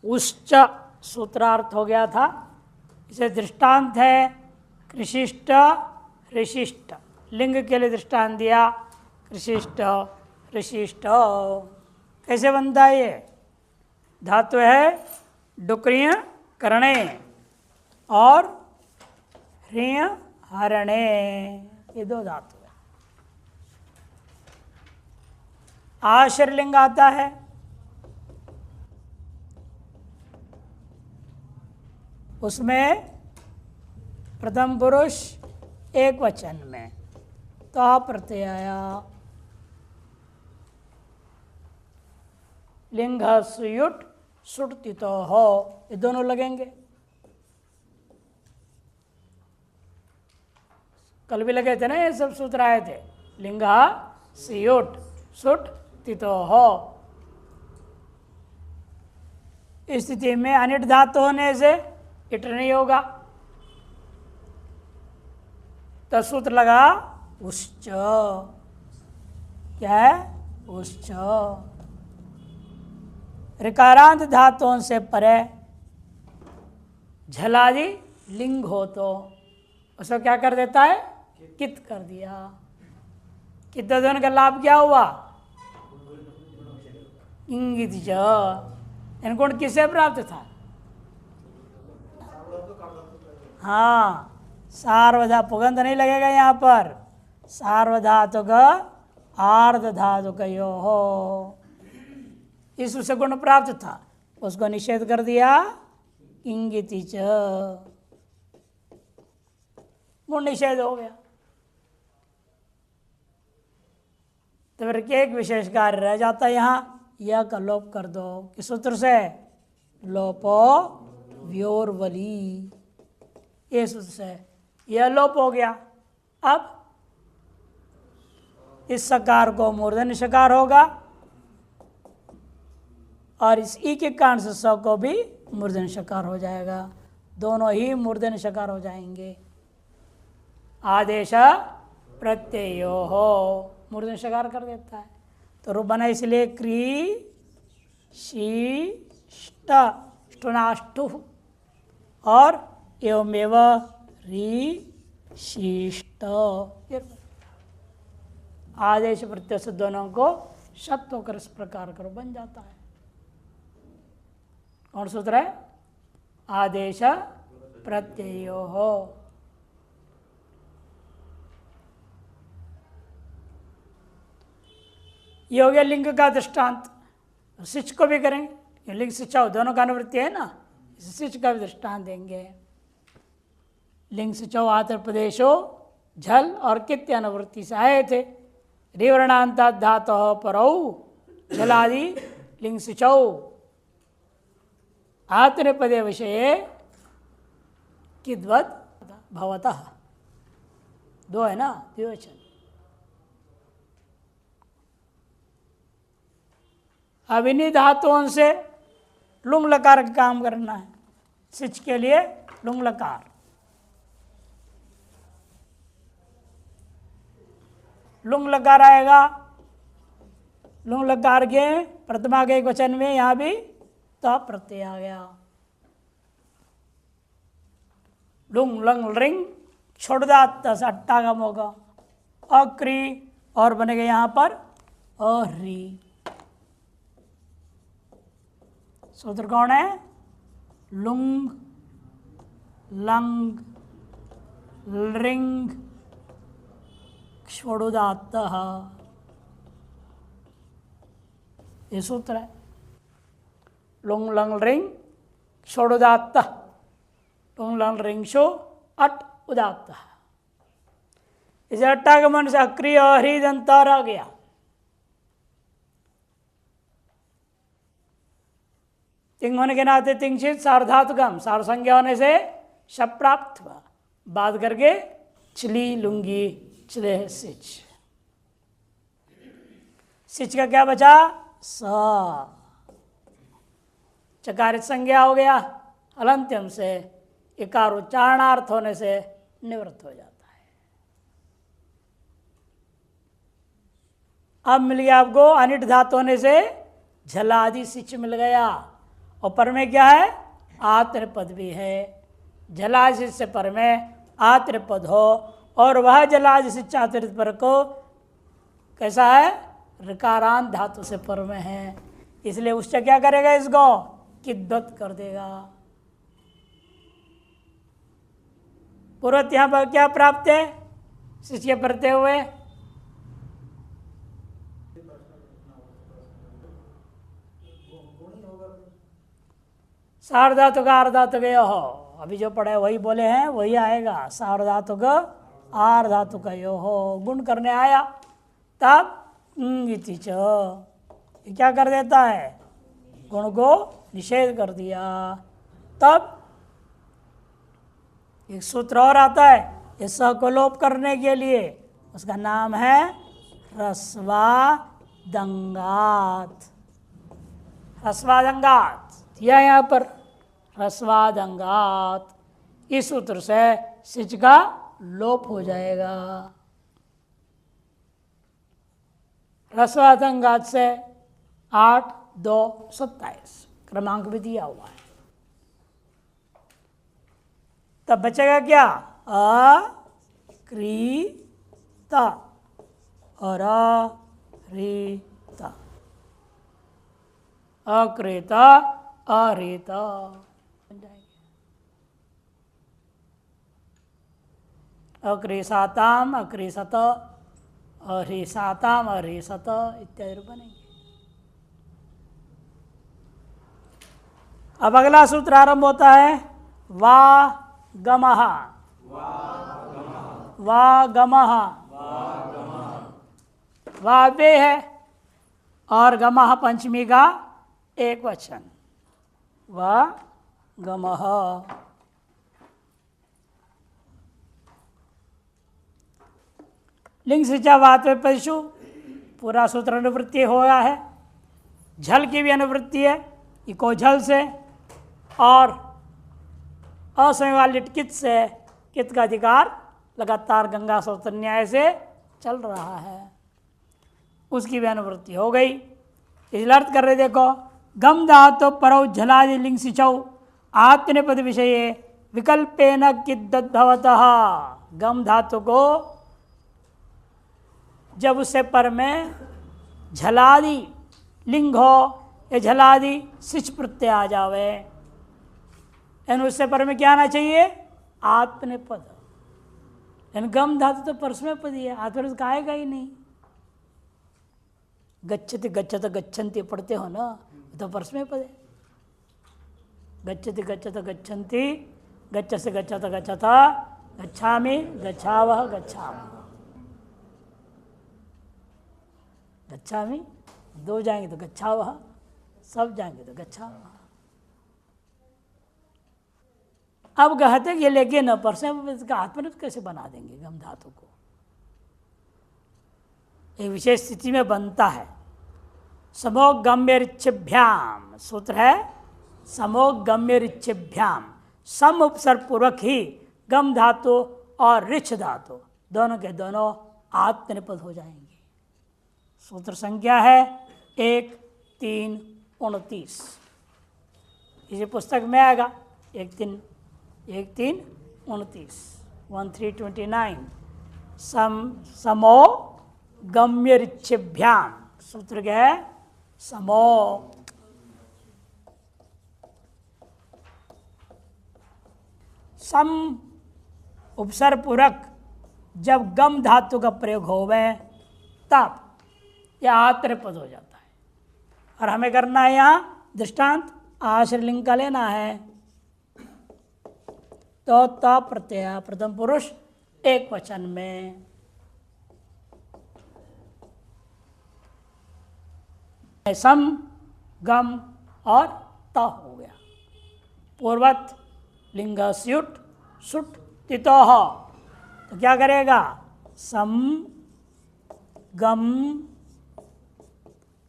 उश्च सूत्रार्थ हो गया था। इसे दृष्टांत है कृषिष्ट ऋषिष्ट, लिंग के लिए दृष्टांत दिया कृषिष्ट ऋषिष्ट। कैसे बनता है ये? धातु है डुक्रिय करणे और ह्रिय हरणे, ये दो धातु है। आश्रलिंग आता है, उसमें प्रथम पुरुष एक वचन में तो प्रत्यय आया। लिंग सुयुट सुटतितो हो, ये दोनों लगेंगे। कल भी लगे थे ना, ये सब सूत्र आए थे। लिंग सुयुट सुट तितो हो, इस स्थिति में अनिट धातु होने से इट नहीं होगा, तो सूत्र लगा उश्च। क्या है? उश्च। ऋकारांत धातुओं से परे झलादि लिंग हो तो उसको क्या कर देता है? कित कर दिया। कित दोनों का लाभ क्या हुआ? इंगित ज गुण किसे प्राप्त था? हाँ, सार्वधा पुगंध नहीं लगेगा यहाँ पर। सार्वधातुक आर्ध धातुक यो हो, इस उसे गुण प्राप्त था, उसको निषेध कर दिया इंगिति च, गुण निषेध हो गया। तो फिर एक विशेष कार्य रह जाता है यहाँ, यह का लोप कर दो। किस सूत्र से? लोपो व्योर्वली, ये सूत्र से यह लोप हो गया। अब इस सकार को मूर्धन्य शकार होगा और इस ई के कारण से स को भी मूर्धन्य शकार हो जाएगा, दोनों ही मूर्धन्य शकार हो जाएंगे। आदेश प्रत्ययो हो, मूर्धन्य शकार कर देता है, तो रूप बना इसलिए क्री शी ष्ट ष्टुनाष्टु और एवमेव री शीष्ट। आदेश प्रत्यय से दोनों को शब्द होकर इस प्रकार करो बन जाता है। कौन सूत्र है? आदेश प्रत्ययो हो। ये हो गया लिंग का दृष्टांत। सिच को भी करेंगे, लिंग सिचाओ दोनों का अनुवृत्ति है ना, सिच का भी दृष्टांत देंगे। लिंग सिचाओ आंध्र प्रदेशो झल और कित्य अनुवृत्ति से आए थे। रिवर्णांत धातो परौ झलादि लिंग सिचौ आत्मनेपदे विषय किद्वत् भवतः, दो है ना द्विवचन। अब इन्हीं धातुओं से लुंग लकार का काम करना है। सिच के लिए लुंग लकार, लुंग लकार आएगा। लुंग लकार के प्रथमा के एक वचन में यहां भी तो प्रत्यय आ गया। लुंग लंग रिंग छोड़दात अट्टागम होगा, अक्री और बनेगा यहां पर अह्री। सूत्र कौन है? लुंग लंग रिंग छोड़ुदात, ये सूत्र है। लुंग लंग रिंग छोड़ुदात, लुंग लंग रिंग शो अट उदात। इसे अट्टागमन से अक्रिय हरि दंतार आ गया। तिंग होने के नाते तिंगशित सार्धातुकम, सार संज्ञा होने से शब प्राप्त हुआ। बात करके चली लुंगी चले सिच, सिच का क्या बचा? स, चकारित संज्ञा हो गया, हलंत्यम से इकार उच्चारणार्थ होने से निवृत्त हो जाता है। अब मिल गया आपको अनिट धातु होने से झलादि सिच मिल गया और पर में क्या है? आत्मपद भी है। जलादि से पर में आत्मपद हो और वह जलादि से चातुर्थ पर को कैसा है? ऋकारांत धातु से पर में है, इसलिए उससे क्या करेगा? इसको किद्वत कर देगा। पूर्वत यहां पर क्या प्राप्त है शिष्य पढ़ते हुए? सार्वधातुक आर्धातुक हो, अभी जो पढ़े वही बोले हैं, वही आएगा। सार्वधातुक आर्धातुक यो हो, गुण करने आया तब इति च, ये क्या कर देता है? गुण को निषेध कर दिया। तब एक सूत्र और आता है ये स को लोप करने के लिए, उसका नाम है ह्रस्वादंगात। ह्रस्वादंगात दिया यहाँ पर, ह्रस्वादंगात। इस सूत्र से सिच का लोप हो जाएगा। ह्रस्वादंगात से 8, 2, 27 क्रमांक भी दिया हुआ है। तब बचेगा क्या? अकृता और अरीता। अकृता अरीता बन जाएंगे। अकृसाताम अकृसत, अरिसाताम अरिसत इत्यादि बनेंगे। अब अगला सूत्र आरंभ होता है वा गमः। वा गमः, वाव्य है और गमः पंचमी का एक वचन। वा गमः। लिंग से वात में पशु, पूरा सूत्र अनुवृत्ति हो गया है। झल की भी अनुवृत्ति है, इको झल से, और असमय वाले कित से, कित का अधिकार लगातार गंगा सूत्र न्याय से चल रहा है, उसकी भी अनुवृत्ति हो गई। इसलिए अर्थ कर रहे देखो, गम धातु परौ झलादि लिंग सिचौ आत्मनेपद विषय विकल्पेन किद्वद्भवतः। गम धातु को जब उससे पर में झलादि लिंग हो या झलादि सिच प्रत्यय आ जावे, यानी उससे पर में क्या आना चाहिए? आत्मनेपद। यानी गम धातु तो परस्मय पद ही है, आत्मनेपद का आएगा ही नहीं। गच्छति गच्छत गच्छन्ति पढ़ते हो ना, तो परस्मय पद है। गच्छति गच्छत गच्छन्ति, गच्छसे गच्छत गच्छता, गच्छामि गच्छावः गच्छामः। गच्छामि दो जाएंगे तो गच्छावः, सब जाएंगे तो गच्छावः। अब कहते ये लेके न परस्मय का आत्मनेपद कैसे बना देंगे गम धातु को? एक विशेष स्थिति में बनता है। समोगम्यरिच्छिभ्याम सूत्र है, समोगम्यरिच्छिभ्याम, सम उपसर्ग पूर्वक ही गम धातु और रिच्छ धातु दोनों के दोनों आत्मनेपद हो जाएंगे। सूत्र संख्या है 1-3-29, इसी पुस्तक में आएगा 1-3-29 1329। समो गम्यरिच्छिभ्याम सूत्र क्या है? समो सम उपसर्ग पूरक जब गम धातु का प्रयोग होवे तब यह आत्मनेपद हो जाता है। और हमें करना है यहाँ दृष्टांत आश्रयलिंग का लेना है। तो त प्रत्यय प्रथम पुरुष एक वचन में, सम गम और त हो गया। पूर्वत लिंग स्युट सुट तितोह, तो क्या करेगा? सम गम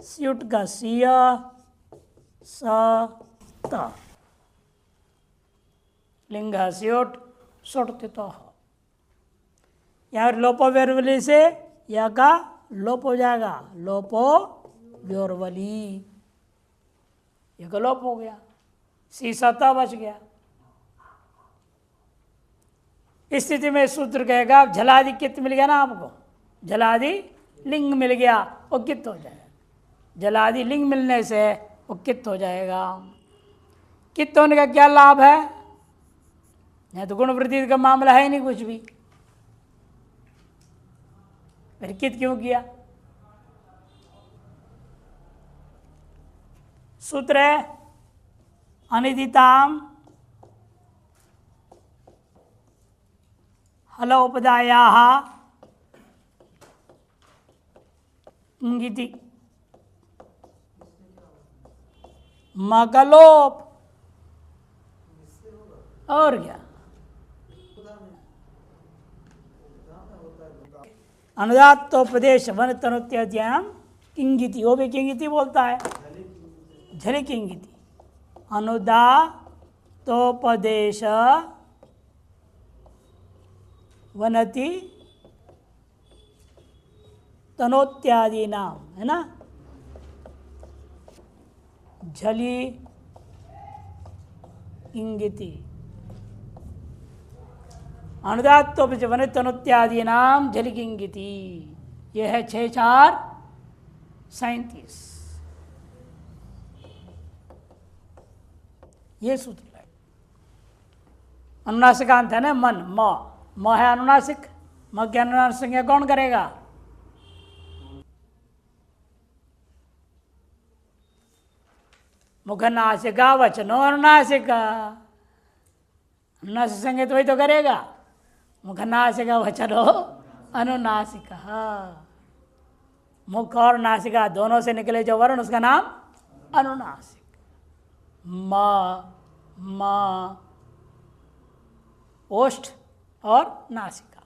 स्युट का सिय स त, लिंग स्युट सुट तितोह। यहाँ लोपो व्योरवली से यह का लोप हो जाएगा, लोपो व्योरवली, यह का लोप हो गया। सीसता बच गया। इस स्थिति में सूत्र कहेगा झलादि कित मिल गया ना आपको, झलादि लिंग मिल गया, वो कित हो जाएगा। जलादि लिंग मिलने से वो कित हो जाएगा। कित होने का क्या लाभ है? नहीं तो गुण वृद्धि का मामला है ही नहीं कुछ भी, फिर कित क्यों किया? सूत्र है अनिदिताम हलोपदायाः इंगिति मकलोप। और क्या? अनुदात्तोपदेश वन तनुत्याज्ञान किंगिति, वो भी किंगिति बोलता है, झली किंगिति। अनुदात्तोपदेश वनति तनोत्यादि नाम, है ना, झली इंगिति। अनुदात्तोपदेश वनति तनोत्यादि नाम झली इंगिति। यह है 6-4-37 ये सूत्र है। अनुनासिकांत है ना मन, म है अनुनासिक, म के अनुनासिक संज्ञा कौन करेगा? मुखनासिका वचनो अनुनासिका, अनुनासिक संज्ञा तो वही तो करेगा, मुखनासिका वचनो अनुनासिका। मुख और नासिका दोनों से निकले जो वर्ण उसका नाम अनुनासिक। म ओष्ठ और नासिका,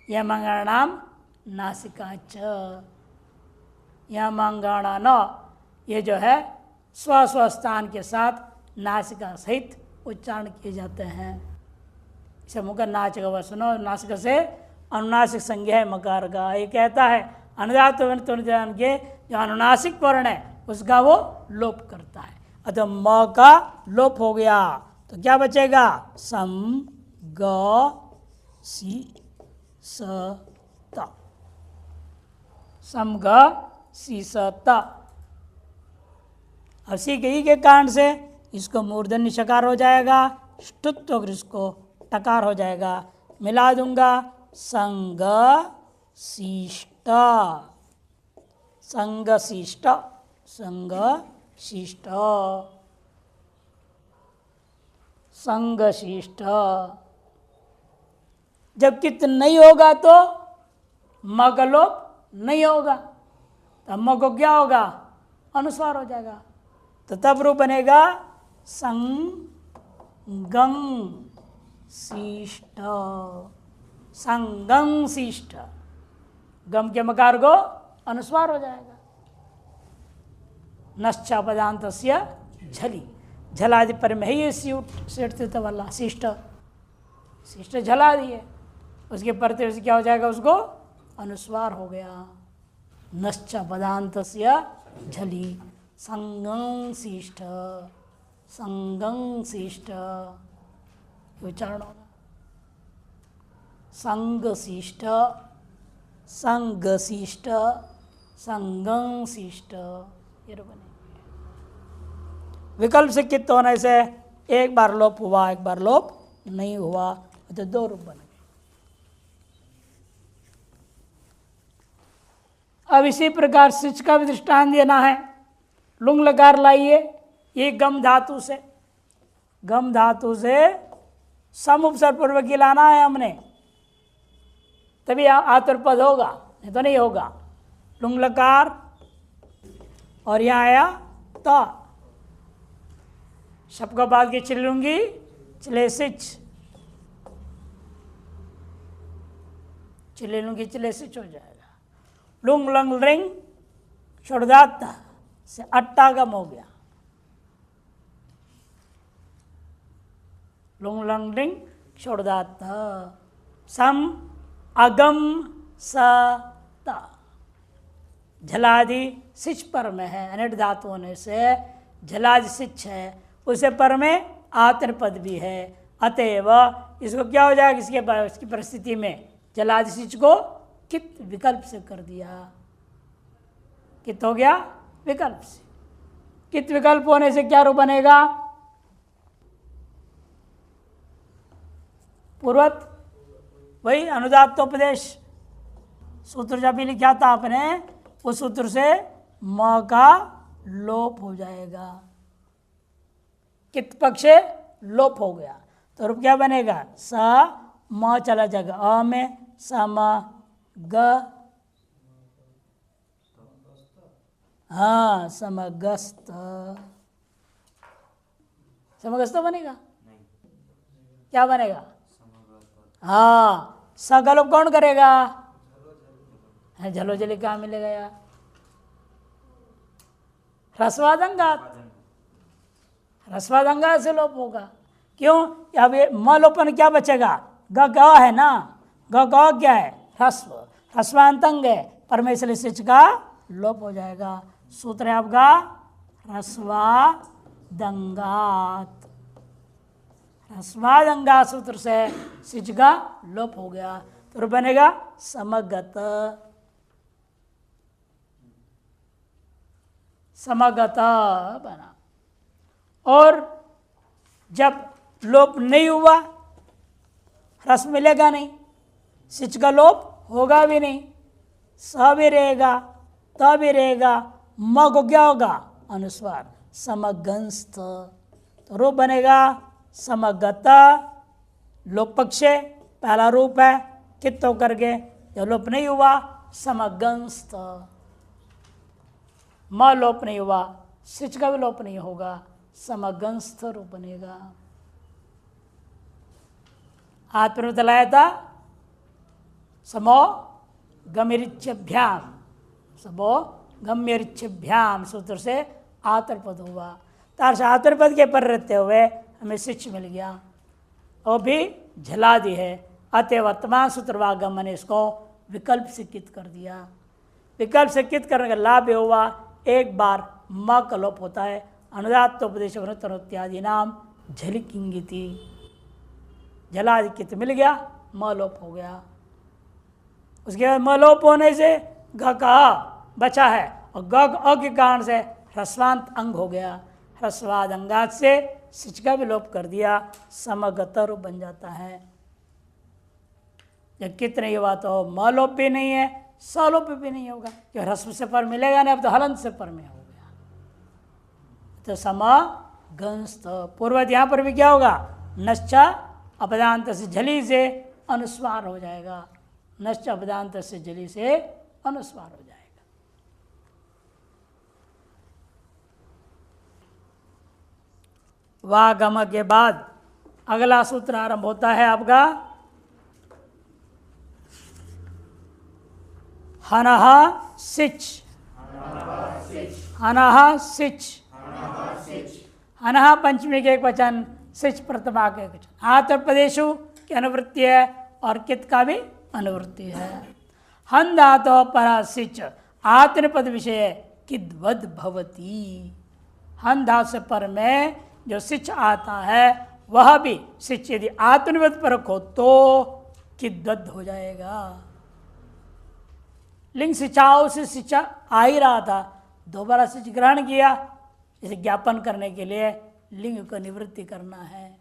यह मंगल नाम नासिका च। यह मंगणा न, ये जो है स्व स्थान के साथ नासिका सहित उच्चारण किए जाते हैं। इसे मुख नासिक वसनो, नासिक से अनुनासिक संज्ञा है मकार का। ये कहता है अनुदात के जो अनुनासिक वर्ण है उसका वो लोप करता है। अतः म का लोप हो गया तो क्या बचेगा? सम ग सी स त, सम ग सी स त। और सी के कारण से इसको मूर्धन्य शकार हो जाएगा, ष्टुत्व अगर इसको टकार हो जाएगा। मिला दूंगा संग शिष्ट, संग शिष्ट, संग शिष्ट, संग शिष्ट। जब कित नहीं होगा तो म का लोप नहीं होगा, तब म को क्या होगा? अनुस्वार हो जाएगा। तो तब रूप बनेगा संगं शिष्ट, संगं शिष्ट। गम के मकार को अनुस्वार हो जाएगा। नश्चा पदांतस्य झली, झलादि पर में ही ये वाला शिष्ट, शिष्ट झला दिए, उसके परते से क्या हो जाएगा? उसको अनुस्वार हो गया। नश्चा पदांतस्य झली, संगं शिष्ट, संगं शिष्ट उच्चारण होगा। संग शिष्ट, संग शिष्ट, संगं शिष्ट, ये बने। विकल्प से कित होने से एक बार लोप हुआ, एक बार लोप नहीं हुआ, तो दो रूप बन गए। अब इसी प्रकार सिच का भी दृष्टांत देना है। लुंग लकार लाइए, ये गम धातु से, गम धातु से सम उपसर्ग पूर्वक लाना है हमने, तभी आतुरपद होगा, नहीं तो नहीं होगा। लुंग लकार और यहाँ आया त, सबका बाद की चिलूंगी चिले सिच, चिले लूंगी चिले सिच हो जाएगा। लुंग लंग रिंग छोड़दात से अट्टा गम हो गया। लुंग लंग रिंग छोड़दात सम अगम स त, झलादि सिच पर में है, अनिट धातु होने से झलाज सिच है, उसे पर में आतन पद भी है, अतएव इसको क्या हो जाएगा, इसकी परिस्थिति में जलाज सिच को कित विकल्प से कर दिया। कित हो गया विकल्प से। कित विकल्प होने से क्या रूप बनेगा, पूर्वत वही अनुदात्तोपदेश सूत्र जब भी लिखा था आपने, उस सूत्र से म का लोप हो जाएगा, कित पक्ष लोप हो गया तो रूप क्या बनेगा, स म चला जाएगा अ में, सम ग, हाँ समगस्त, समगस्त बनेगा, क्या बनेगा, हाँ स का लोप कौन करेगा, झलो जली कहाँ मिलेगा यार, ह्रस्वादंगात, ह्रस्वादंगात से लोप होगा। क्यों, अब ये म लोपन क्या बचेगा, ग ग है ना, ग ग क्या है ह्रस्व, ह्रस्वांतंग है, परमेश्वर सिच का लोप हो जाएगा। सूत्र है आपका ह्रस्वादंगात, ह्रस्वादंगात सूत्र से सिच का लोप हो गया तो बनेगा समगत, समगत बना। और जब लोप नहीं हुआ, ह्रस मिलेगा नहीं, सिच का लोप होगा भी नहीं, स भी रहेगा, त भी रहेगा, म को क्या होगा अनुस्वार, समगंस्त, तो रूप बनेगा समगत, लोप पक्ष पहला रूप है, कित होकर के जब लोप नहीं हुआ समगंस्त, म लोप नहीं हुआ, सिच का भी लोप नहीं होगा, समगंस्थ रूप बनेगा। हाथ पर बताया था समो गमिरिच्छभ्याम, समो गम्यरिच्छभ्याम सूत्र से आतर पद हुआ, तार से आतर पद के पर रहते हुए हमें सिच मिल गया, वो भी झला दी है, अतः वर्तमान सूत्रवागम ने इसको विकल्प से कित कर दिया। विकल्प से कित करने का लाभ हुआ, एक बार म का लोप होता है, अनुदात्तोपदेश इत्यादि नाम झलिकिंगिति, झलादि कित मिल गया, म लोप हो गया। उसके बाद म लोप होने से ग का बचा है और ग अ के कारण से ह्रस्वांत अंग हो गया, ह्रस्वाद अंगात से सिच का भी लोप कर दिया, समगत रूप बन जाता है। जब कित नहीं हुआ तो म लोप भी नहीं है, स लोप भी नहीं होगा, क्यों ह्रस्व से पर मिलेगा नहीं, अब तो हलंत से पर में हो गया, तो समगंस्त। पूर्वत यहाँ पर भी क्या होगा, नश्चा अपदांत से झली से अनुस्वार हो जाएगा, नश्च अपदांत से झली से अनुस्वार हो जाएगा। वागम के बाद अगला सूत्र आरंभ होता है आपका हनह सिच, हनह सिच, हनह पंचमी के एक वचन, सिच प्रथमा के एक वचन, आतर प्रदेशु की अनुवृत्ति है और कित का भी अनुवृत्ति है। हन धातो पर सिच आत्मपद विषय किद्वद भवती, हन धातु से पर में जो सिच आता है वह भी सिच यदि आत्मनिपद परक हो तो किद्वद हो जाएगा। लिंग सिचाओं से सिचा आ ही रहा था, दोबारा सिच ग्रहण किया, इसे ज्ञापन करने के लिए लिंग को निवृत्ति करना है।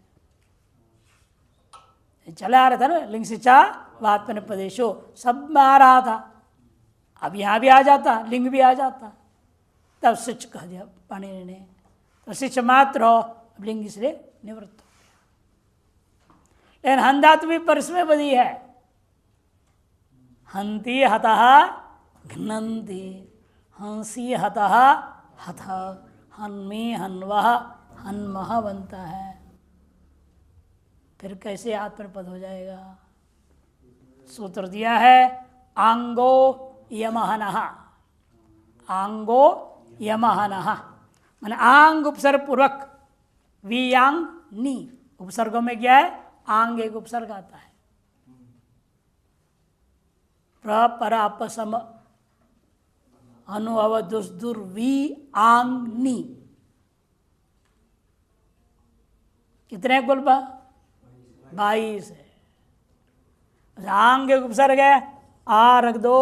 चला आ रहा था ना, लिंग सिचा वात्मन प्रदेशो सब में आ रहा था, अब यहाँ भी आ जाता, लिंग भी आ जाता, तब सिच कह दिया पाणिनि ने, तो सिच मात्र हो, अब लिंग इसलिए निवृत्त हो गया। लेकिन हन धातु भी परस्मै बदी है, हंती हतः घ्नन्ति, हंसी हतः हथ, हन्मी हन्वः हन्मः बनता है, फिर कैसे आत्मपद हो जाएगा। सूत्र दिया है आंगो यमहनः, आंगो यमहनः माने आंग उपसर्ग पूर्वक, वियांग नी, उपसर्गों में क्या है, आंग एक उपसर्ग आता है, प्र पर अपसम अनुभव दुर्वी आंगनी। कितने कुल 22 है। आंग के उपसर्ग है, आ रख दो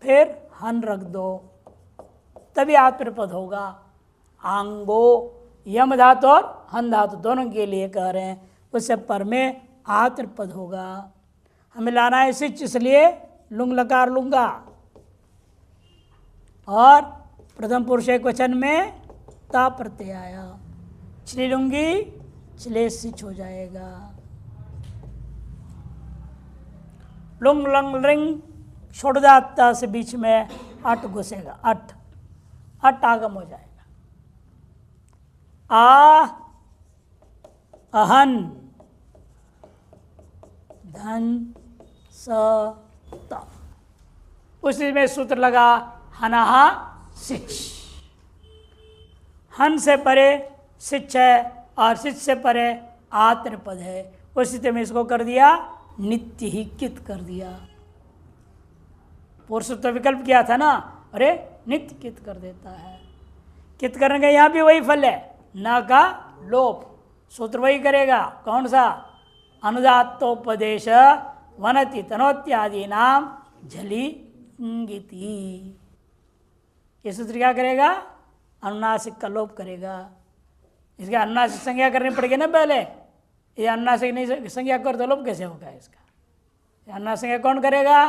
फिर हन रख दो तभी आत्मपद होगा। आंगो यम धातु और हन धातु दोनों के लिए कह रहे हैं, उससे पर में आत्मपद होगा। हमें लाना है सिच, इसलिए लुंग लकार लूंगा और प्रथम पुरुष एक वचन में ता प्रत्यय आया, छिली लूंगी छिले सिच हो जाएगा। लुंग लंग लिंग छोड़दाता से बीच में अट घुसेगा, अट आगम हो जाएगा। आ अहन धन स त, उसी में सूत्र लगा हनहा सिच। हन से परे सिच है और सिच से परे आत्मपद है, उस स्थिति में इसको कर दिया नित्य ही कित कर दिया। पुरुष तो विकल्प किया था ना, अरे नित्य कित कर देता है। कित करने का यहाँ भी वही फल है, न का लोप, सूत्र वही करेगा। कौन सा? अनुदात्तोपदेश वनति तनोत्यादि नाम झली इंगिति। ये सूत्र क्या करेगा? अनुनासिक का लोप करेगा। इसका अनुनासिक संज्ञा करनी पड़ेगी ना पहले। ये अनुनासिक नहीं संज्ञा कर तो लोप कैसे होगा इसका? अनुनासिक संज्ञा कौन करेगा?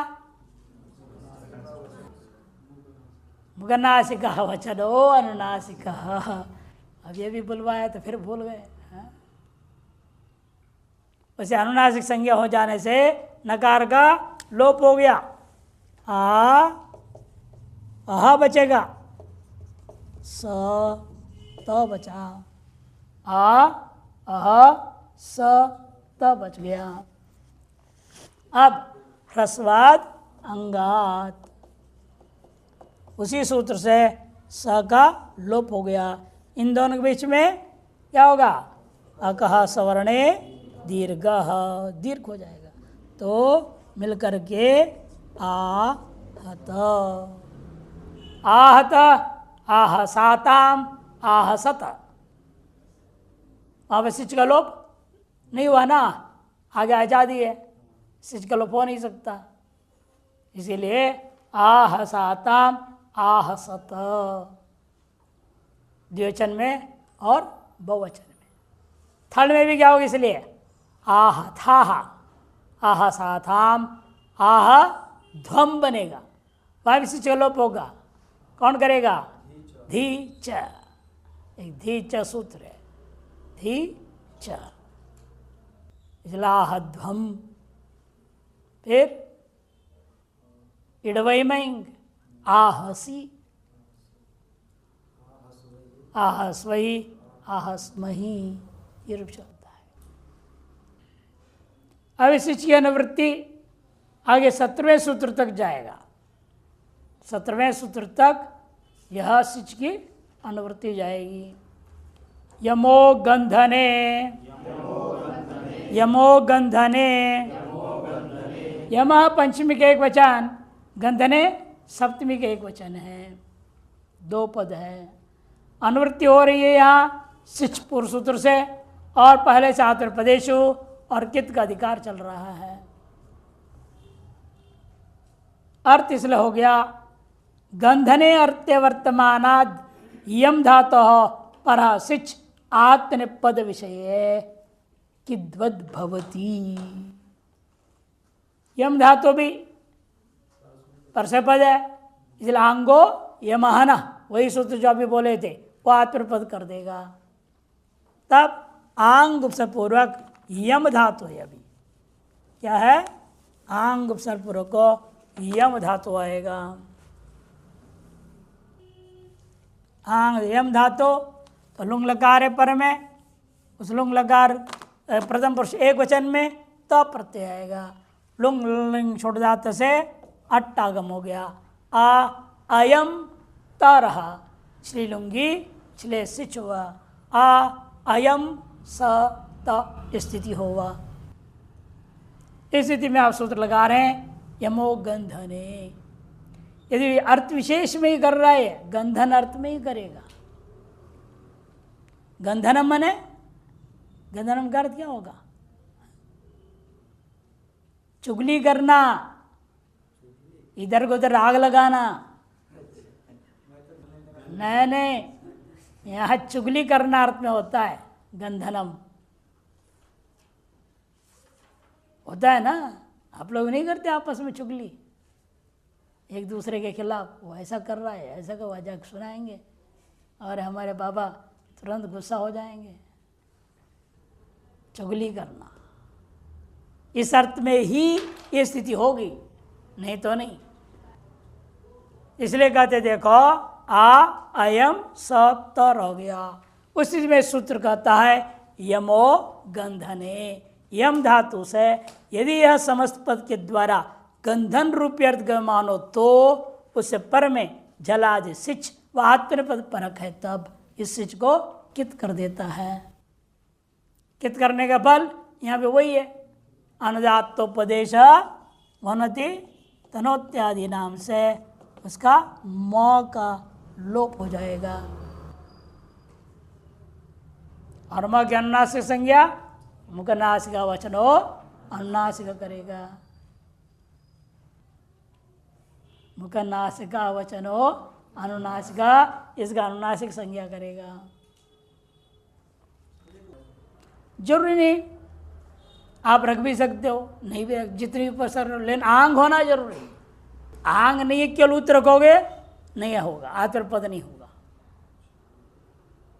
मुगनासिक वचन ओ अनुनासिक। अब ये भी बुलवाया तो फिर भूल गए। वैसे अनुनासिक संज्ञा हो जाने से नकार का लोप हो गया, आहा बचेगा, स त बचा, आ अह स त बच गया। अब ह्रस्वाद अंगात, उसी सूत्र से स का लोप हो गया। इन दोनों के बीच में क्या होगा? अकहा सवर्णे दीर्घ, दीर्घ हो जाएगा। तो मिलकर के आहत, आहत आहसाताम आहसत। अब सिच का लोप नहीं हुआ ना, आगे आजादी है, सिच का लोप हो नहीं सकता, इसीलिए आहसाताम आहसत द्विवचन में और बहुवचन में। थर्ड में भी क्या होगा? इसलिए आह था, आह साथाम आह ध्वम बनेगा, वहाँ भी सिच का लोप होगा। कौन करेगा? धी च, एक धी च सूत्र है, धी च, इसलिए आह ध्वम। फिर इडवैमंग आहसी, आहस्वही आहस्मही, ये रूप शब्द है। अब इस की अनुवृत्ति आगे 17वें सूत्र तक जाएगा। 17वें सूत्र तक यह सिच की अनुवृत्ति जाएगी। यमो गंधने, यमो गंधने, यम पंचमी के एक वचन, गंधने सप्तमी के एक वचन है, दो पद है। अनुवृत्ति हो रही है यहाँ सिच पूर्व सूत्र से, और पहले से आत्मप्रदेशु और कित का अधिकार चल रहा है। अर्थ इसलिए हो गया गंधने अर्थे वर्तमानाद यम धातु पर सिच आत्मनिपद विषय किद्वद भवती। यम धातु भी परसपद है, इसलिए आंगो यमहना, वही सूत्र जो अभी बोले थे वो आत्मपद कर देगा। तब आंग उपसर्ग पूर्वक यम धातु है, अभी क्या है? आंग उपसर्ग पूर्वक को यम धातु आएगा। आंग यम धातु तो लुंग लकार है पर में, उस लुंग लकार प्रथम पुरुष एक वचन में तो प्रत्यय आएगा। लुंग लिंग छोड़ जाते से अट्टागम हो गया। आ अयम त रहा, श्रीलुंगी छिले सिच हुआ, आ अयम स त स्थिति होगा। इस स्थिति में आप सूत्र लगा रहे हैं यमो गंधने। यदि अर्थ विशेष में ही कर रहा है, गंधन अर्थ में ही करेगा। गंधनम मने, गंधनम का अर्थ क्या होगा? चुगली करना, इधर को उधर आग लगाना। नहीं नहीं, यहाँ चुगली करना अर्थ में होता है गंधनम। होता है ना, आप लोग नहीं करते आपस में चुगली एक दूसरे के खिलाफ? वो ऐसा कर रहा है, ऐसा का वजह सुनाएंगे और हमारे बाबा तुरंत गुस्सा हो जाएंगे। चुगली करना, इस अर्थ में ही ये स्थिति होगी, नहीं तो नहीं। इसलिए कहते देखो अयम सतर हो गया। उस चीज में सूत्र कहता है यमो गंधने, यम धातु से यदि यह समस्त पद के द्वारा गंधन रूपी अर्थ मानो तो उससे पर में जलादि सिच व आत्मपद परक है, तब इस सिच को कित कर देता है। कित करने का फल यहाँ पे वही है, अनुदात्तोपदेश वनति तनोत्यादि नाम से उसका म का लोप हो जाएगा। और म की अनुनासिक संज्ञा मुखनासिका वचन हो, अनुनासिका करेगा। मुखनासिका वचन हो, अनुनासिका, इसका अनुनासिक संज्ञा करेगा। जरूरी नहीं, आप रख भी सकते हो, नहीं भी, जितनी भी पसर, लेकिन आंग होना जरूरी है। आंग नहीं है, केवल उत रखोगे नहीं होगा, आत्मपद नहीं होगा।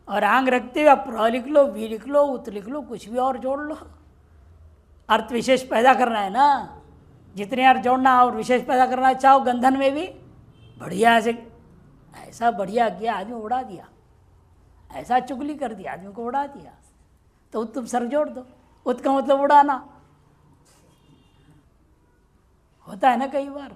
और आंग रखते हुए आप प्र लिख लो, वी लिख लो, उत लिख लो, कुछ भी और जोड़ लो। अर्थ विशेष पैदा करना है ना, जितने अर्थ जोड़ना और विशेष पैदा करना चाहो गंधन में भी, बढ़िया से ऐसा बढ़िया किया, आदमी उड़ा दिया, ऐसा चुगली कर दिया, आदमी को उड़ा दिया, तो उत्तम सर जोड़ दो। उत का मतलब उड़ाना होता है ना कई बार।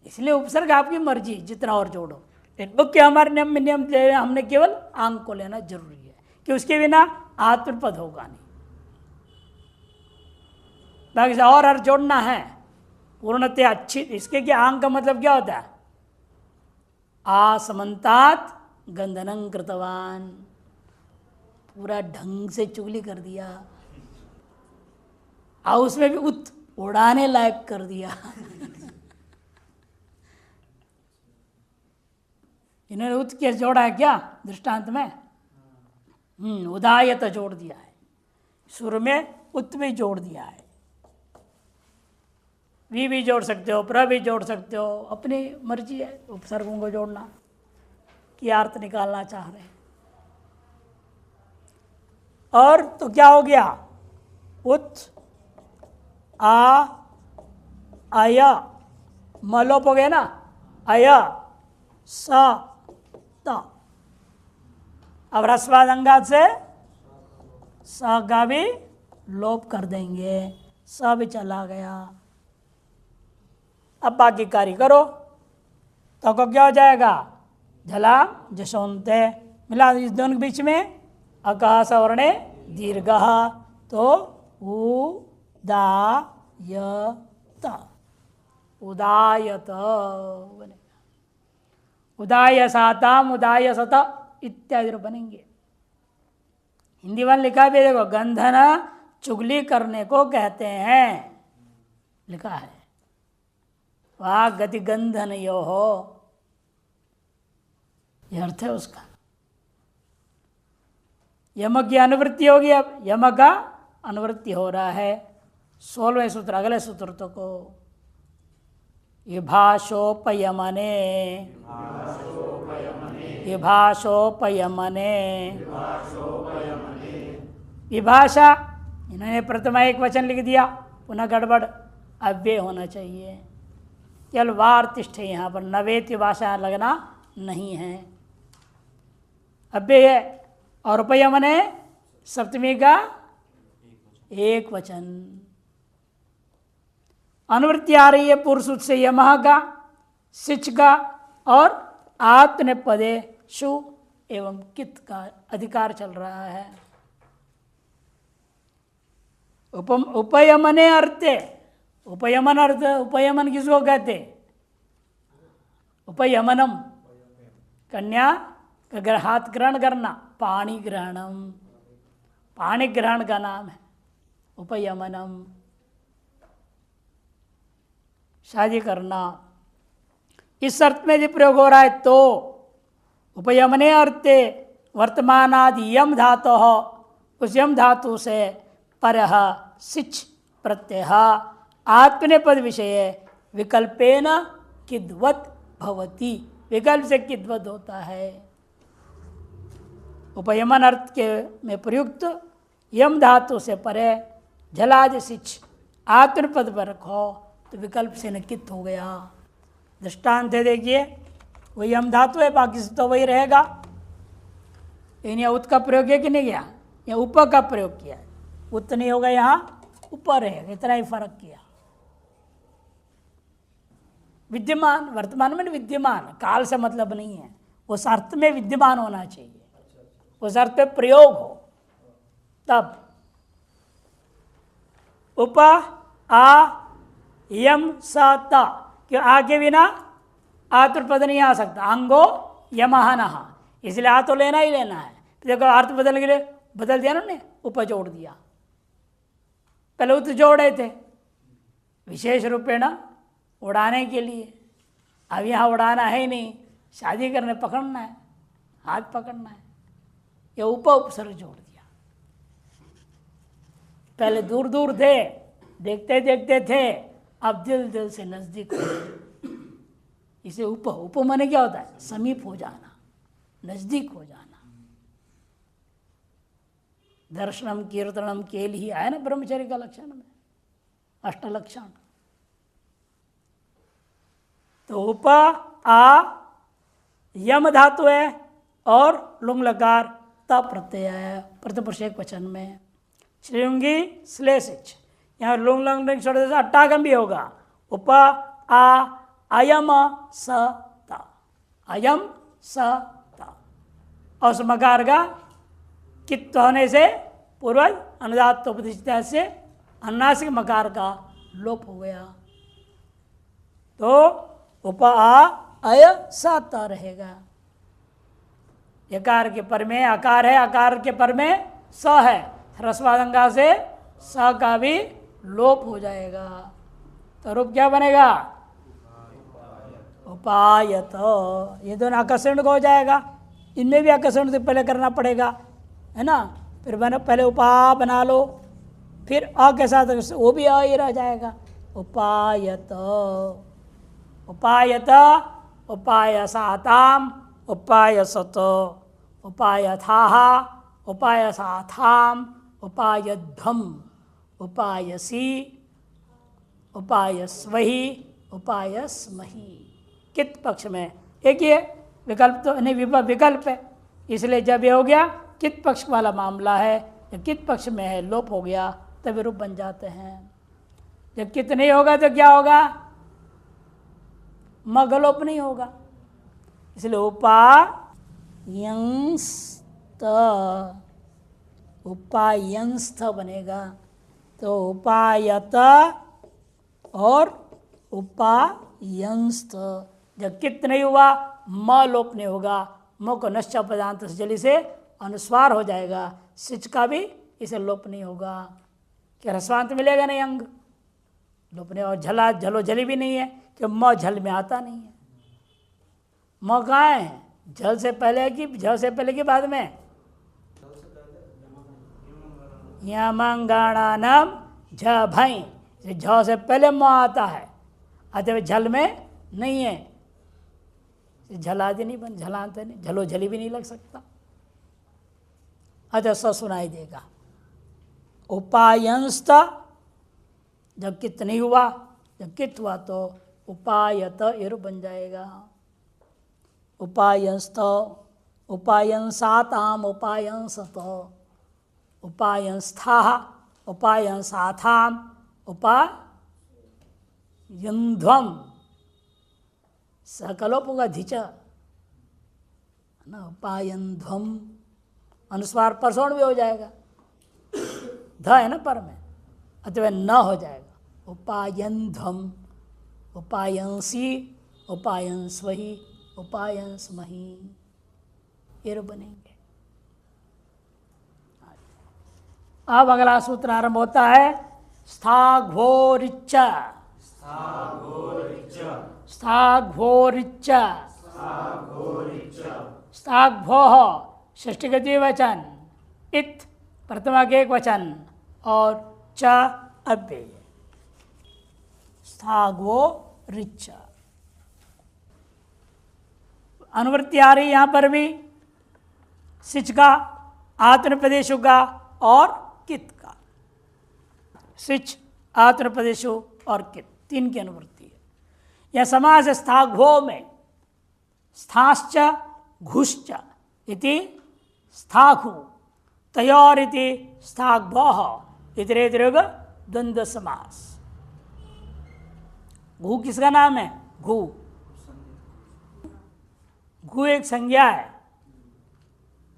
इसलिए उपसर्ग आपकी मर्जी, जितना और जोड़ो। मुख्य हमारे नियम हमने केवल आंग को लेना जरूरी है कि उसके बिना आत्मपद होगा नहीं। बाकी से और अर्थ जोड़ना है पूर्णतः अच्छी। इसके क्या आंग का मतलब क्या होता है? आसमंतात गंधनं कृतवान, पूरा ढंग से चुगली कर दिया, और उसमें भी उत उड़ाने लायक कर दिया। इन्होंने उत के जोड़ा है क्या दृष्टांत में? उदायत जोड़ दिया है, सुर में उत भी जोड़ दिया है। वी भी जोड़ सकते हो, प्र भी जोड़ सकते हो, अपनी मर्जी है उपसर्गों को जोड़ना, क्या अर्थ निकालना चाह रहे हैं। और तो क्या हो गया? उत आ आया मलोप हो गया ना, आया सा ता। अब रस्वाद अंगात से सा का भी लोप कर देंगे, सा भी चला गया। अब बाकी कार्य करो तो को क्या हो जाएगा? झला जशोंते मिला, इस दोनों के बीच में अकाश वर्णे दीर्घ, तो उदायत, उदायत बनेगा। उदाय साताम, उदाय सत इत्यादि बनेंगे। हिंदी वाले लिखा भी देखो, गंधन चुगली करने को कहते हैं, लिखा है। वाह गति गंधन यो हो, यह अर्थ है उसका। यम की अनुवृत्ति होगी। अब यम का अनुवृत्ति हो रहा है 16वें सूत्र, अगले सूत्र तो को विभाषोपयमने, विभाषोपयमने, विभाषा, इन्होंने प्रथमा एक वचन लिख दिया, पुनः गड़बड़, अव्यय होना चाहिए। केवल वार्तिष्ठ है, यहाँ पर नवेत भाषा लगना नहीं है, अव्यय है। और उपयमने सप्तमी का एक वचन। अनुवृत्ति आ रही है पूर्व सूत्र से यमः का, सिच का और आत्मनेपदे शु एवं कित का अधिकार चल रहा है। उपयमने अर्थे, उपयमन अर्थ, उपयमन किसको कहते? उपयमनम, कन्या का हाथ ग्रहण करना, पाणी ग्रहणम, पाणी ग्रहण का नाम है उपयमनम, शादी करना। इस अर्थ में यदि प्रयोग हो रहा है तो उपयमने अर्थे वर्तमानादि यम धातु हो, उस यम धातु से परः सिच प्रत्यय आत्मनेपद विषय विकल्पेन किद्वत भवति, विकल्प से किद्वत होता है। उपयमन अर्थ के में प्रयुक्त यम धातु से परे झलादि सिच आत्मनेपद पर रखो तो विकल्प से निकित हो गया। दृष्टांत है, देखिए वो यम धातु है, बाकी से तो वही रहेगा। यहाँ उत का प्रयोग है कि नहीं किया, यहाँ उप का प्रयोग किया है, उत नहीं होगा, यहाँ ऊपर रहेगा, इतना ही फर्क किया। विद्यमान, वर्तमान में विद्यमान, काल से मतलब नहीं है, उस अर्थ में विद्यमान होना चाहिए, उस अर्थ में प्रयोग हो तब। उप आ यम स त, क्यों आ के बिना आत्मपद नहीं आ सकता, अंगो यमह नः, इसलिए आ तो लेना ही लेना है। देखो अर्थ बदल के लिए बदल दिया ना, उप जोड़ दिया, पहले उत जोड़े थे विशेष रूपेण उड़ाने के लिए, अब यहाँ उड़ाना है ही नहीं, शादी करने पकड़ना है, हाथ पकड़ना है, ये उपसर्ग जोड़ दिया। पहले दूर दूर थे, देखते देखते थे, अब दिल दिल से नजदीक हो गए। इसे उप माने क्या होता है? समीप हो जाना, नजदीक हो जाना। दर्शनम कीर्तनम केल ही आया ना ब्रह्मचर्य का लक्षण में, अष्टलक्षण। तो उप आ यम धातु है और लुंग लकार त प्रत्यय है प्रथम पुरुष एक वचन में। श्रीलुंगी श्लेषिच, यहाँ लुंग लंग छोड़ देते अट्टागम भी होगा। उप आ अयम स त, अयम स त, और उस मकार का कित्व होने से पूर्वज अनुदात उपदिष्ट से अनुनासिक मकार का लोप हो गया, तो उप आ अय स त रहेगा। यकार के पर में आकार है, आकार के पर में स है, ह्रस्वादंगा से स का भी लोप हो जाएगा, तो रूप क्या बनेगा? उपायत। ये दोनों आकर्षण हो जाएगा, इनमें भी आकर्षण से पहले करना पड़ेगा, है ना। फिर बना पहले उपा बना लो, फिर अ के साथ वो भी अ ही रह जाएगा। उपायत, उपायत, उपायसाताम, उपायसत, उपायथाः, उपायसाथाम, उपायध्वम, उपायसी, उपायस्वहि, उपायस्महि। कित पक्ष में एक ये विकल्प तो नहीं, विकल्प है, इसलिए जब ये हो गया कित पक्ष वाला मामला है, जब कित पक्ष में है लोप हो गया तभी रूप बन जाते हैं। जब कित नहीं होगा तो क्या होगा? मगलोप नहीं होगा, इसलिए उपायंस्त, उपायंस्त बनेगा। तो उपायत और उपायंस्त, जब कित नहीं हुआ म लोप नहीं होगा, म को नश्च पदांत से जली से अनुस्वार हो जाएगा, सिच का भी इसे लोप नहीं होगा, क्या रस्वांत मिलेगा नहीं, अंग लोप नहीं। और झला झलो झली भी नहीं है, कि म झल में आता नहीं है। म कहाँ है? झल से पहले कि झल से पहले कि बाद में? यमंगणानम झ भई, झ से पहले म आता है, अतः झल में नहीं है, झलादि नहीं बन, झलांत नहीं, झलो झली भी नहीं लग सकता, अतः स सुनाई देगा। उपायंस्त जब कित नहीं हुआ, जब कित हुआ तो उपायत इर बन जाएगा। उपायंस्त, उपायंसाताम, उपायंसत, उपायंस्थाः, उपायंसाथाम, उपायंध्वम, सकलोप होगा धिच ना, उपायंध्वम, अनुस्वार परसोण भी हो जाएगा, ध है ना पर में, अतः न हो जाएगा, उपायंध्वम, उपायंसी, उपायंस्वहि, उपायंस्महि, ये बनेंगे। अब अगला सूत्र आरंभ होता है स्थाघोरिच्च, स्थाघोरिच्च, स्थाघ्भोः षष्ठी का द्विवचन, इत प्रथमा के एक वचन और च अव्यय, स्थाघोरिच्च। अनुवृत्ति आ रही यहां पर भी सिच का, आत्मनिपदेशु का और कित का। सिच, आत्मनिपदेशु और कित, तीन की अनुवृत्ति है। यह समास स्थाघ्वो में स्थाश्च घुश्च इति स्थाघु, तयोर इति स्थाघ्वः इतरे दीर्घ द्वंद्व समास। घु किसका नाम है? घु, घु एक संज्ञा है,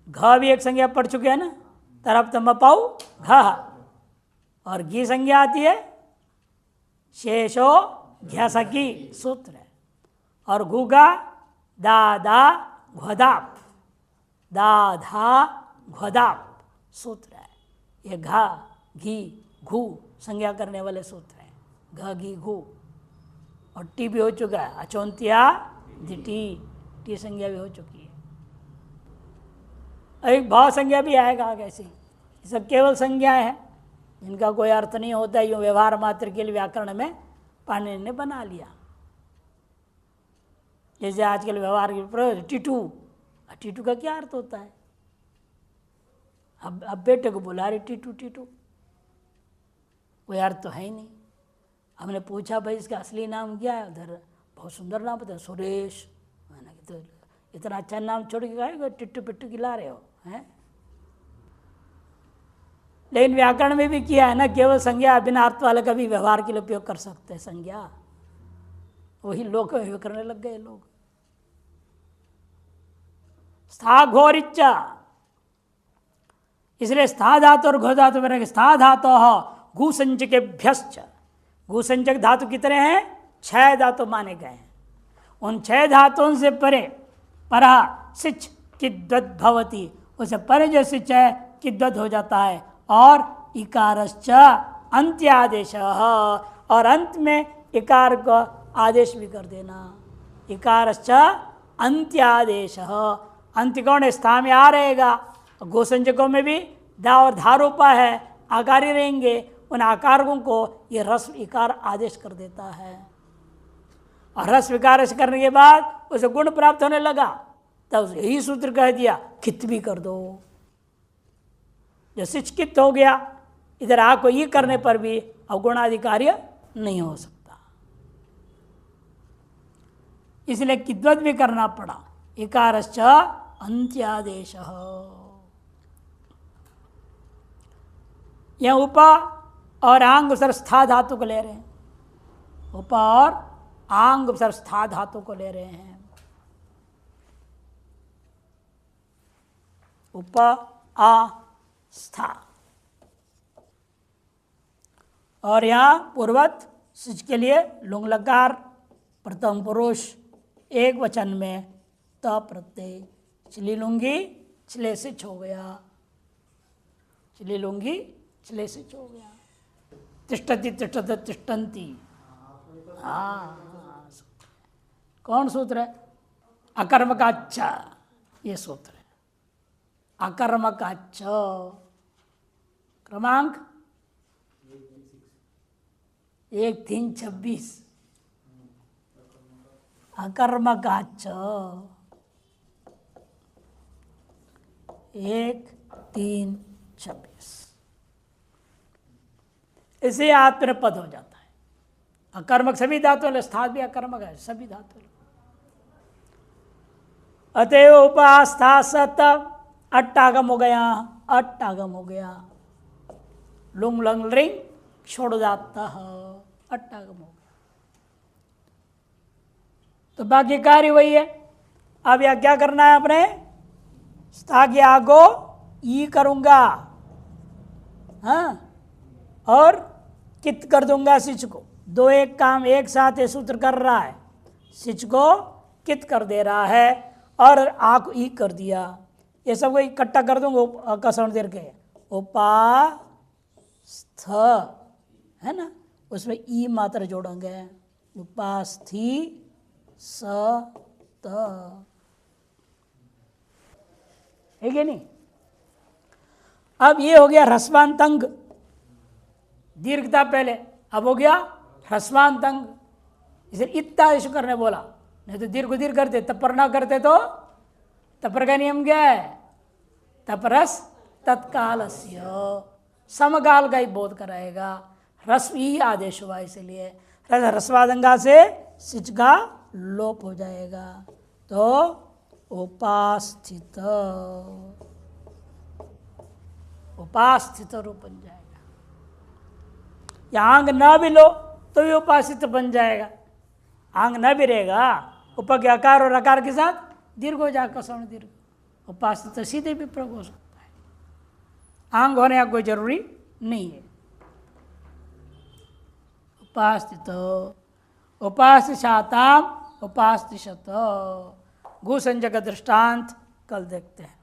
घ भी एक संज्ञा पढ़ चुके हैं ना, तरफ तमपाऊ घ, और घी संज्ञा आती है शेषो घ्यसकी, सूत्र है। और घु का दादा घदाप, दाधा घदाप सूत्र है। ये घा, घी, घू संज्ञा करने वाले सूत्र हैं, घ घी घू। और टी भी हो चुका है, अचौंतिया दिटी, टी संज्ञा भी हो चुकी है। एक भाव संज्ञा भी आएगा आगे से। ये सब केवल संज्ञाएं हैं जिनका कोई अर्थ नहीं होता, यूँ व्यवहार मात्र के लिए व्याकरण में पाणिनि ने बना लिया। जैसे आजकल व्यवहार के प्रयोग टीटू, टीटू का क्या अर्थ होता है? अब बेटे को बुला रही टीटू, टीटू कोई अर्थ तो है ही नहीं। हमने पूछा भाई इसका असली नाम क्या है? उधर बहुत सुंदर नाम बताया, सुरेश। मैंने तो इतना अच्छा नाम छोड़ के गए, टिट्टू पिट्टू खिला रहे हो हैं? लेकिन व्याकरण में भी किया है ना, केवल संज्ञा बिना अर्थ वाले का भी व्यवहार के लिए उपयोग कर सकते हैं संज्ञा। वही लोग करने लग गए लोग। स्थाघोरिच्च, इसलिए स्था धातु और घो धातु बनेंगे। स्था धातु घु संचकेभ्यश्च, घु संचक धातु कितने हैं? 6 धातु माने गए हैं। उन 6 धातुओं से परे परः सिच किद्वद भवति, उसे परे जो सिच है किद्वद हो जाता है। और इकारश्च अंत्यादेश, और अंत में इकार को आदेश भी कर देना। इकारश्च अंत्यादेश, अंत्य कौन है? स्था में आ रहेगा। गो संजकों में भी दा और धा रूपा है, आकार ही रहेंगे। उन आकारकों को ये रस्व इकार आदेश कर देता है। और रस्व इकार करने के बाद उसे गुण प्राप्त होने लगा, तब यही सूत्र कह दिया कित भी कर दो। जो सिचकित हो गया, इधर आ को ये करने पर भी अवगुणाधिकार्य नहीं हो सकता, इसलिए किद्वत भी करना पड़ा। इकारश्च अंत्यादेश। यह उप और आंग उपसर्ग स्था धातु को ले रहे हैं, उप और आंग उपसर्ग स्था धातु को ले रहे हैं। उप आ स्था, और यहाँ पूर्वत सिच के लिए लुंग लकार प्रथम पुरुष एक वचन में त प्रत्यय, चली लुंगी चले सिच हो गया, चली लुंगी चले सिच हो गया। तिष्ठति तिष्ठत तिष्ठन्ति, हाँ कौन सूत्र है? अकर्म का अच्छा, ये सूत्र है अकर्म का अच्छा। क्रमांक 1 3 26, अकर्म का अच्छा 1 3 26, इसे आत्म पद हो जाता है। अकर्मक सभी धातु, स्था भी अकर्मक है सभी धातु। अतएव उपास्था सत अट्टागम हो गया, अट्टागम हो गया। लुंग लंग लिंग छोड़ जाता है, अट्टागम हो गया। तो बाकी कार्य वही है। अब यह क्या करना है? अपने स्थागी आगो ई करूंगा, हाँ, और कित कर दूंगा सिच को, दो एक काम एक साथ ये सूत्र कर रहा है, सिच को कित कर दे रहा है और आ को ई कर दिया, ये सब को इकट्ठा कर दूंगा कसण देर के, उपास्थ है ना, उसमें ई मात्र जोड़ेंगे, उपास्थि स त, है कि नहीं। अब ये हो गया ह्रस्वांत अंग, दीर्घता पहले, अब हो गया ह्रस्वांत अंग, इसे इत्ता इशु करने बोला, नहीं तो दीर्घ दीर्घ करते, तपर ना करते तो तपर का नियम क्या है, तपरस तत्कालस्य, समकाल का ही बोध कराएगा, ह्रस्व ही आदेश हुआ, इसलिए ह्रस्वादंगा से सिच का लोप हो जाएगा, तो उपास्थित, उपास्थित रूप बन जाएगा। या आंग न भी लो तो भी उपास्थित बन जाएगा, आंग न भी रहेगा, उप के आकार और आकार के साथ दीर्घ हो जाएगा, कसण दीर्घ, उपास्थित सीधे भी प्रयोग हो सकता है, आंग होने का कोई जरूरी नहीं है। उपास्थित, उपास्तिशाताम, उपास्तिशत, घुसंजक दृष्टांत कल देखते हैं।